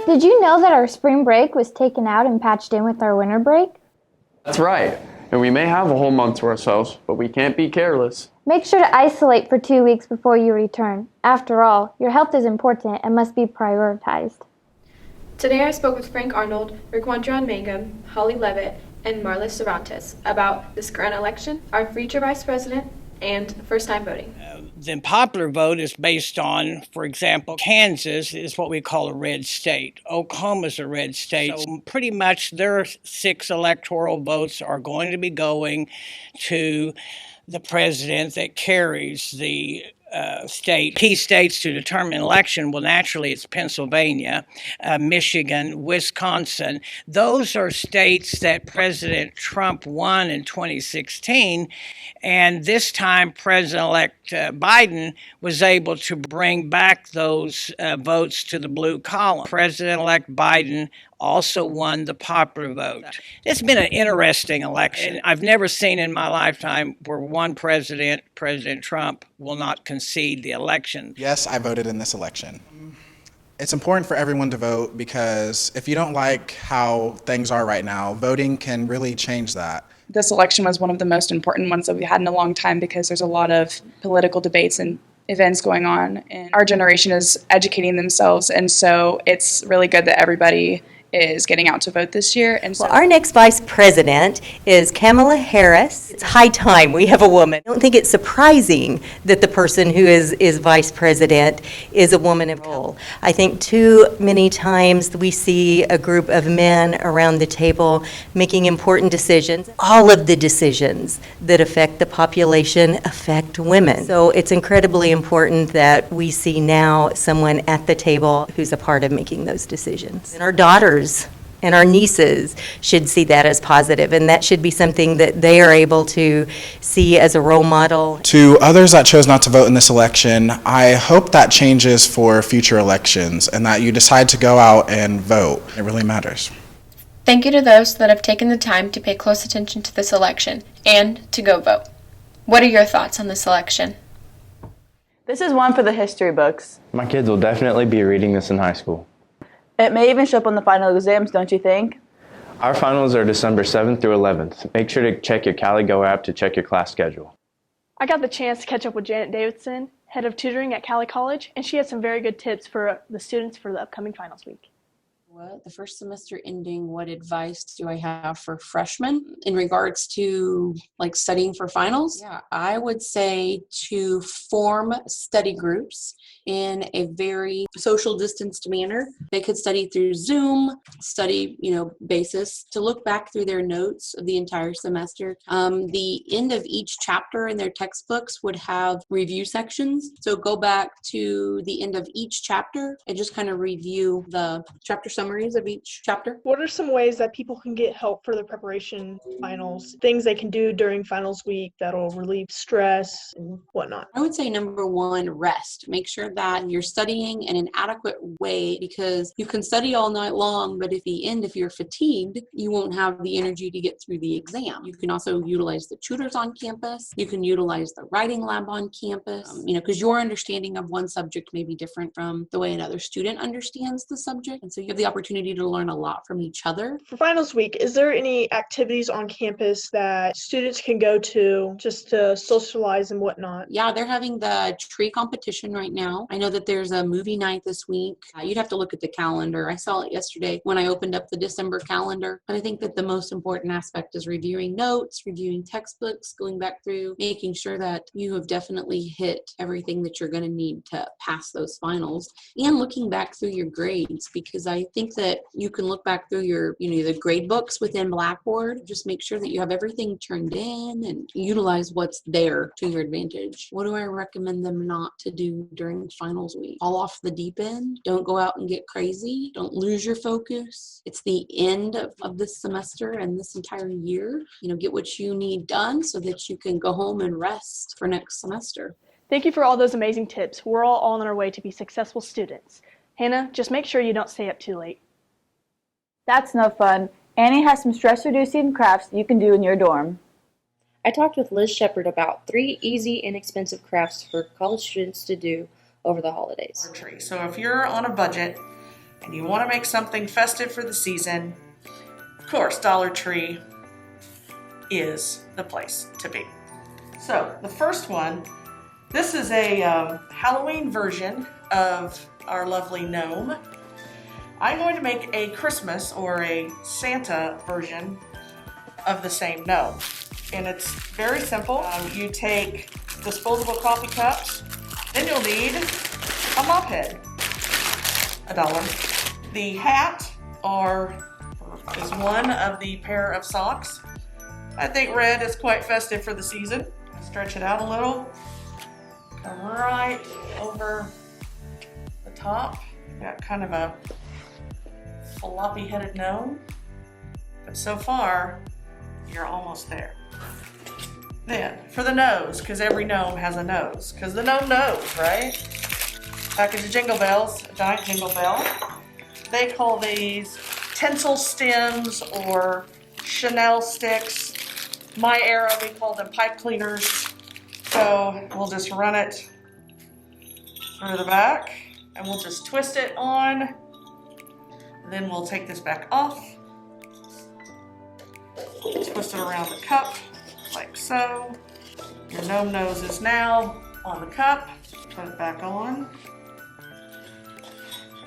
Did you know that our spring break was taken out and patched in with our winter break? That's right. And we may have a whole month to ourselves, but we can't be careless. Make sure to isolate for 2 weeks before you return. After all, your health is important and must be prioritized. Today I spoke with Frank Arnold, Raquandron Mangum, Holly Levitt, and Marla Cervantes about this current election, our future vice president, and first-time voting. The popular vote is based on, for example, Kansas is what we call a red state. Oklahoma's a red state. So pretty much their 6 electoral votes are going to be going to the president that carries the state. Key states to determine election, well, naturally it's Pennsylvania, Michigan, Wisconsin. Those are states that President Trump won in 2016, and this time President-elect Biden was able to bring back those votes to the blue column. President-elect Biden also won the popular vote. It's been an interesting election. I've never seen in my lifetime where one president, President Trump, will not concede the election. Yes, I voted in this election. It's important for everyone to vote because if you don't like how things are right now, voting can really change that. This election was one of the most important ones that we had in a long time because there's a lot of political debates and events going on, and our generation is educating themselves, and so it's really good that everybody is getting out to vote this year. And so our next vice president is Kamala Harris. It's high time we have a woman. I don't think it's surprising that the person who is vice president is a woman of color. I think too many times we see a group of men around the table making important decisions. All of the decisions that affect the population affect women. So it's incredibly important that we see now someone at the table who's a part of making those decisions. And our daughters and our nieces should see that as positive, and that should be something that they are able to see as a role model. To others that chose not to vote in this election, I hope that changes for future elections and that you decide to go out and vote. It really matters. Thank you to those that have taken the time to pay close attention to this election and to go vote. What are your thoughts on this election? This is one for the history books. My kids will definitely be reading this in high school. It may even show up on the final exams, don't you think? Our finals are December 7th through 11th. Make sure to check your Cowley Go app to check your class schedule. I got the chance to catch up with Janet Davidson, head of tutoring at Cowley College, and she had some very good tips for the students for the upcoming finals week. The first semester ending, what advice do I have for freshmen in regards to like studying for finals? Yeah, I would say to form study groups in a very social distanced manner. They could study through Zoom, study, basis, to look back through their notes of the entire semester. The end of each chapter in their textbooks would have review sections. So go back to the end of each chapter and just kind of review the chapter summaries of each chapter. What are some ways that people can get help for their preparation finals? Things they can do during finals week that'll relieve stress and whatnot? I would say number one, rest. Make sure that you're studying in an adequate way, because you can study all night long, but if you're fatigued, you won't have the energy to get through the exam. You can also utilize the tutors on campus. You can utilize the writing lab on campus, because your understanding of one subject may be different from the way another student understands the subject. And so you have the opportunity to learn a lot from each other. For finals week, is there any activities on campus that students can go to just to socialize and whatnot? Yeah, they're having the tree competition right now. I know that there's a movie night this week. You'd have to look at the calendar. I saw it yesterday when I opened up the December calendar. But I think that the most important aspect is reviewing notes, reviewing textbooks, going back through, making sure that you have definitely hit everything that you're going to need to pass those finals, and looking back through your grades, because I think that you can look back through your, the grade books within Blackboard. Just make sure that you have everything turned in and utilize what's there to your advantage. What do I recommend them not to do during finals week? Fall off the deep end. Don't go out and get crazy. Don't lose your focus. It's the end of this semester and this entire year. Get what you need done so that you can go home and rest for next semester. Thank you for all those amazing tips. We're all on our way to be successful students. Hannah, just make sure you don't stay up too late. That's no fun. Annie has some stress-reducing crafts you can do in your dorm. I talked with Liz Shepard about 3 easy, inexpensive crafts for college students to do over the holidays. So if you're on a budget, and you want to make something festive for the season, of course, Dollar Tree is the place to be. So the first one, this is a Halloween version of our lovely gnome. I'm going to make a Christmas or a Santa version of the same gnome. And it's very simple. You take disposable coffee cups, then you'll need a mop head, $1. The hat is one of the pair of socks. I think red is quite festive for the season. Stretch it out a little. Come right over the top. Got kind of a floppy-headed gnome. But so far, you're almost there. Then, for the nose, because every gnome has a nose. Because the gnome knows, right? Package of jingle bells, a giant jingle bell. They call these tinsel stems or Chanel sticks. My era, we call them pipe cleaners. So we'll just run it through the back and we'll just twist it on. And then we'll take this back off. Twist it around the cup like so. Your gnome nose is now on the cup. Put it back on.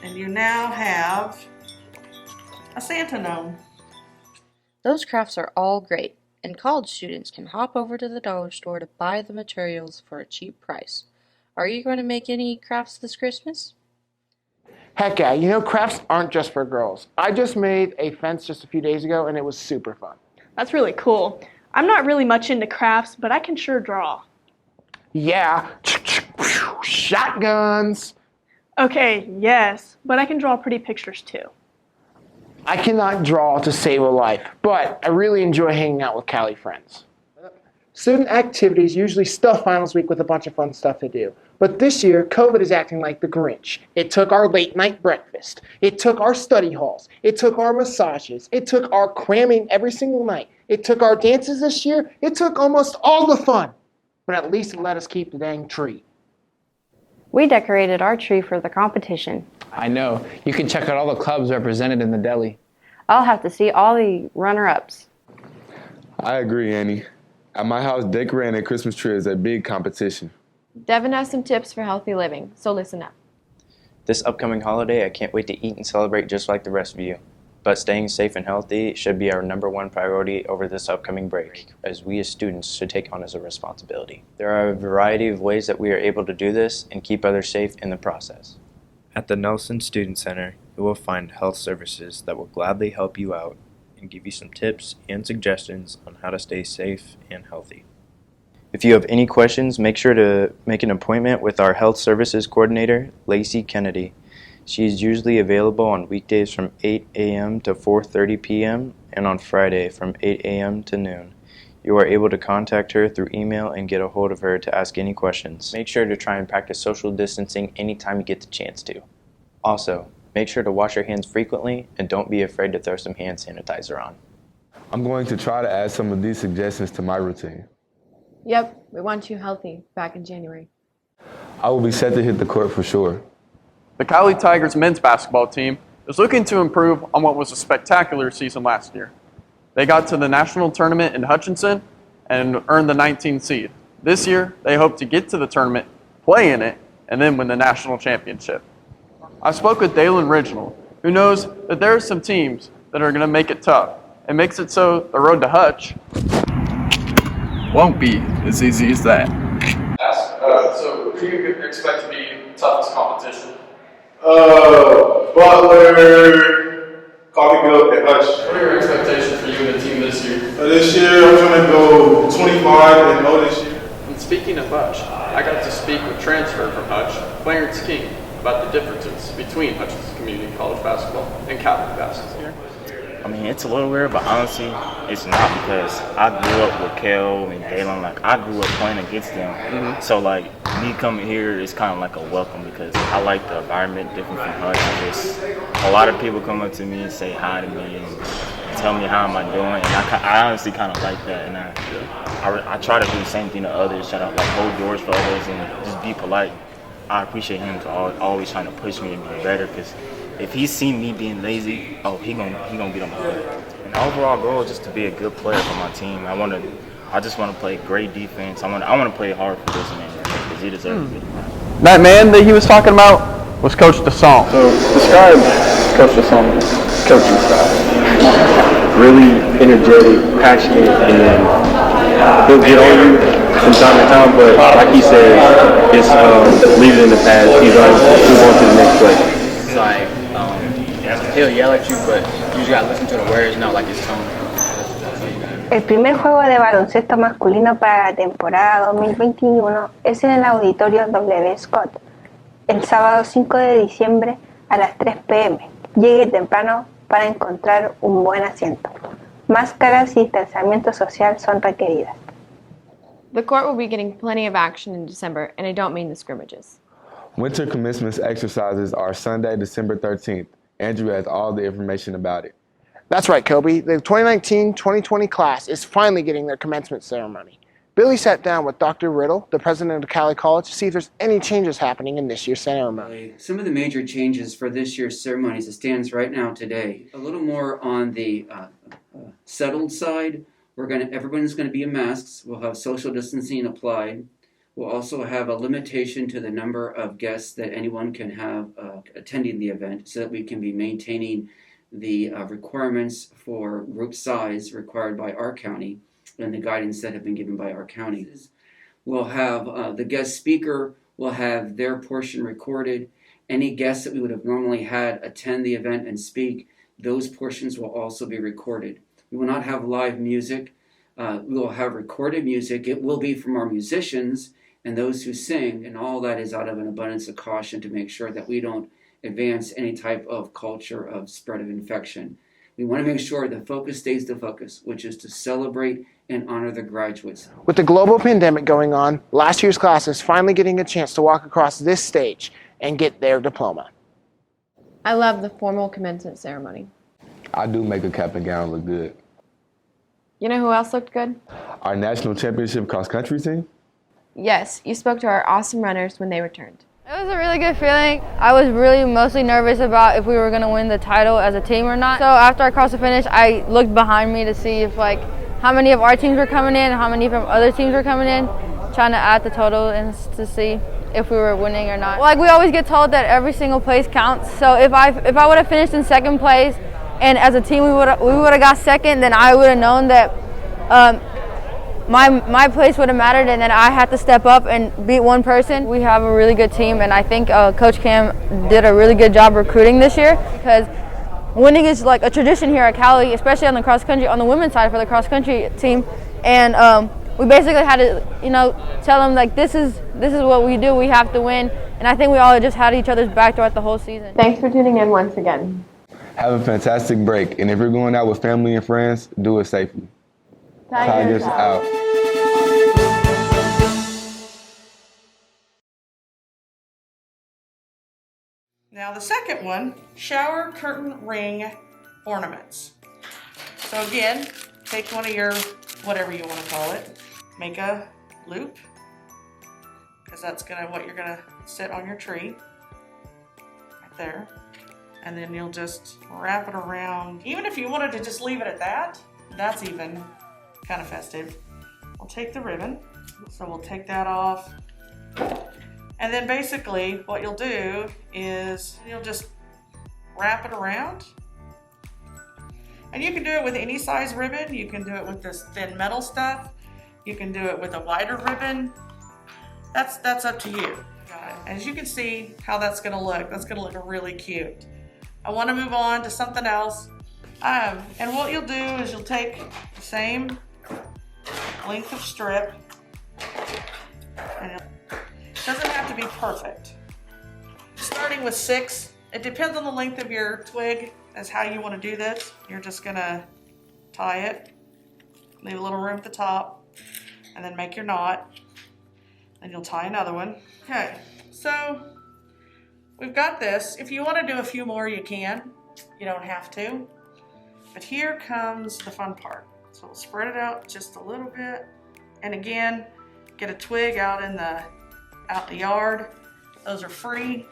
And you now have a Santa gnome. Those crafts are all great, and college students can hop over to the dollar store to buy the materials for a cheap price. Are you going to make any crafts this Christmas? Heck yeah, you know crafts aren't just for girls. I just made a fence just a few days ago and it was super fun. That's really cool. I'm not really much into crafts, but I can sure draw. Yeah, shotguns. Okay, yes, but I can draw pretty pictures too. I cannot draw to save a life, but I really enjoy hanging out with Cowley friends. Student activities usually stuff finals week with a bunch of fun stuff to do. But this year, COVID is acting like the Grinch. It took our late night breakfast. It took our study halls. It took our massages. It took our cramming every single night. It took our dances this year. It took almost all the fun. But at least it let us keep the dang tree. We decorated our tree for the competition. I know. You can check out all the clubs represented in the deli. I'll have to see all the runner-ups. I agree, Annie. At my house, decorating a Christmas tree is a big competition. Devin has some tips for healthy living, so listen up. This upcoming holiday, I can't wait to eat and celebrate just like the rest of you. But staying safe and healthy should be our #1 priority over this upcoming break, as we as students should take on as a responsibility. There are a variety of ways that we are able to do this and keep others safe in the process. At the Nelson Student Center, you will find health services that will gladly help you out and give you some tips and suggestions on how to stay safe and healthy. If you have any questions, make sure to make an appointment with our health services coordinator, Lacey Kennedy. She is usually available on weekdays from 8 a.m. to 4:30 p.m. and on Friday from 8 a.m. to noon. You are able to contact her through email and get a hold of her to ask any questions. Make sure to try and practice social distancing anytime you get the chance to. Also, make sure to wash your hands frequently and don't be afraid to throw some hand sanitizer on. I'm going to try to add some of these suggestions to my routine. Yep, we want you healthy back in January. I will be set to hit the court for sure. The Cowley Tigers men's basketball team is looking to improve on what was a spectacular season last year. They got to the national tournament in Hutchinson and earned the 19th seed. This year, they hope to get to the tournament, play in it, and then win the national championship. I spoke with Dalen Reginald, who knows that there are some teams that are going to make it tough and makes it so the road to Hutch won't be as easy as that. So who do you expect to be toughest competition? Butler, Coffeyville, and Hutch. What are your expectations for you and the team this year? This year, I'm trying to go 25-0 this year. And speaking of Hutch, I got to speak with transfer from Hutch, Clarence King, about the differences between Hutchinson Community College basketball and Cowley basketball. I mean, it's a little weird, but honestly, it's not, because I grew up with Kel and Dalen. Like, I grew up playing against them. Mm-hmm. So, like, me coming here is kind of like a welcome, because I like the environment different from Hutch. Just a lot of people come up to me and say hi to me and tell me how am I doing, and I honestly kind of like that. And I try to do the same thing to others, try to like hold doors for others and just be polite. I appreciate him for always trying to push me to be better, because if he seen me being lazy, oh, he gonna get on my butt. And the overall goal is just to be a good player for my team. I just want to play great defense. I want to play hard for this man because he deserves it. That man that he was talking about was Coach DeSong. So describe Coach DeSong's coaching style. Really energetic, passionate, and he'll get on you from time to time, but like he said, it's leave it in the past. He's on to the next play. It's like he'll yell at you, but you just gotta listen to the words, not like his tone. El primer juego de baloncesto masculino para la temporada 2021 es en el auditorio W. Scott, el sábado 5 de diciembre a las 3 p.m. Llegue temprano para encontrar un buen asiento. Máscaras y distanciamiento social son requeridas. The court will be getting plenty of action in December, and I don't mean the scrimmages. Winter commencement exercises are Sunday, December 13th. Andrew has all the information about it. That's right, Kobe. The 2019-2020 class is finally getting their commencement ceremony. Billy sat down with Dr. Riddle, the president of Cowley College, to see if there's any changes happening in this year's ceremony. Some of the major changes for this year's ceremony as it stands right now today, a little more on the settled side. Everyone's going to be in masks. We'll have social distancing applied. We'll also have a limitation to the number of guests that anyone can have attending the event so that we can be maintaining the requirements for group size required by our county and the guidance that have been given by our county. We'll have the guest speaker will have their portion recorded. Any guests that we would have normally had attend the event and speak, those portions will also be recorded. We will not have live music. We will have recorded music. It will be from our musicians and those who sing, and all that is out of an abundance of caution to make sure that we don't advance any type of culture of spread of infection. We want to make sure the focus stays the focus, which is to celebrate and honor the graduates. With the global pandemic going on, last year's class is finally getting a chance to walk across this stage and get their diploma. I love the formal commencement ceremony. I do make a cap and gown look good. You know who else looked good? Our national championship cross-country team? Yes, you spoke to our awesome runners when they returned. It was a really good feeling. I was really mostly nervous about if we were going to win the title as a team or not. So after I crossed the finish, I looked behind me to see if how many of our teams were coming in, how many from other teams were coming in, trying to add the total and to see if we were winning or not. We always get told that every single place counts. So if I would have finished in second place and as a team we would have got second, then I would have known that my place would have mattered, and then I had to step up and beat one person. We have a really good team, and I think Coach Cam did a really good job recruiting this year, because winning is like a tradition here at Cowley, especially on the cross country, on the women's side for the cross country team. And we basically had to, tell them this is what we do. We have to win, and I think we all just had each other's back throughout the whole season. Thanks for tuning in once again. Have a fantastic break, and if you're going out with family and friends, do it safely. Tigers out. Now the second one, shower curtain ring ornaments. So again, take one of your, whatever you want to call it, make a loop, because that's what you're gonna sit on your tree, right there. And then you'll just wrap it around. Even if you wanted to just leave it at that, that's even kind of festive. We'll take the ribbon, so we'll take that off. And then basically what you'll do is you'll just wrap it around. And you can do it with any size ribbon. You can do it with this thin metal stuff. You can do it with a wider ribbon. That's up to you. As you can see how that's gonna look. That's gonna look really cute. I wanna move on to something else. And what you'll do is you'll take the same length of strip, and it doesn't have to be perfect. Starting with 6, it depends on the length of your twig as how you want to do this. You're just gonna tie it, leave a little room at the top, and then make your knot. Then you'll tie another one. Okay, so we've got this. If you want to do a few more, you can. You don't have to. But here comes the fun part. So we'll spread it out just a little bit. And again, get a twig out in the yard. Those are free.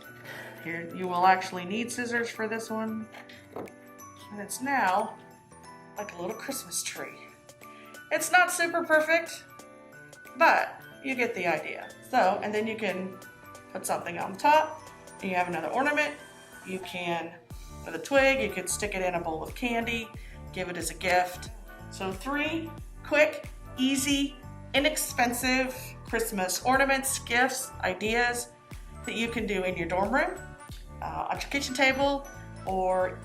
Here, you will actually need scissors for this one. And it's now like a little Christmas tree. It's not super perfect, but you get the idea. So, and then you can put something on top, and you have another ornament. You can, with a twig, you could stick it in a bowl of candy, give it as a gift. So 3 quick, easy, inexpensive Christmas ornaments, gifts, ideas that you can do in your dorm room, on your kitchen table, or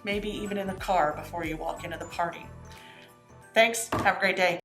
maybe even in the car before you walk into the party. Thanks, have a great day.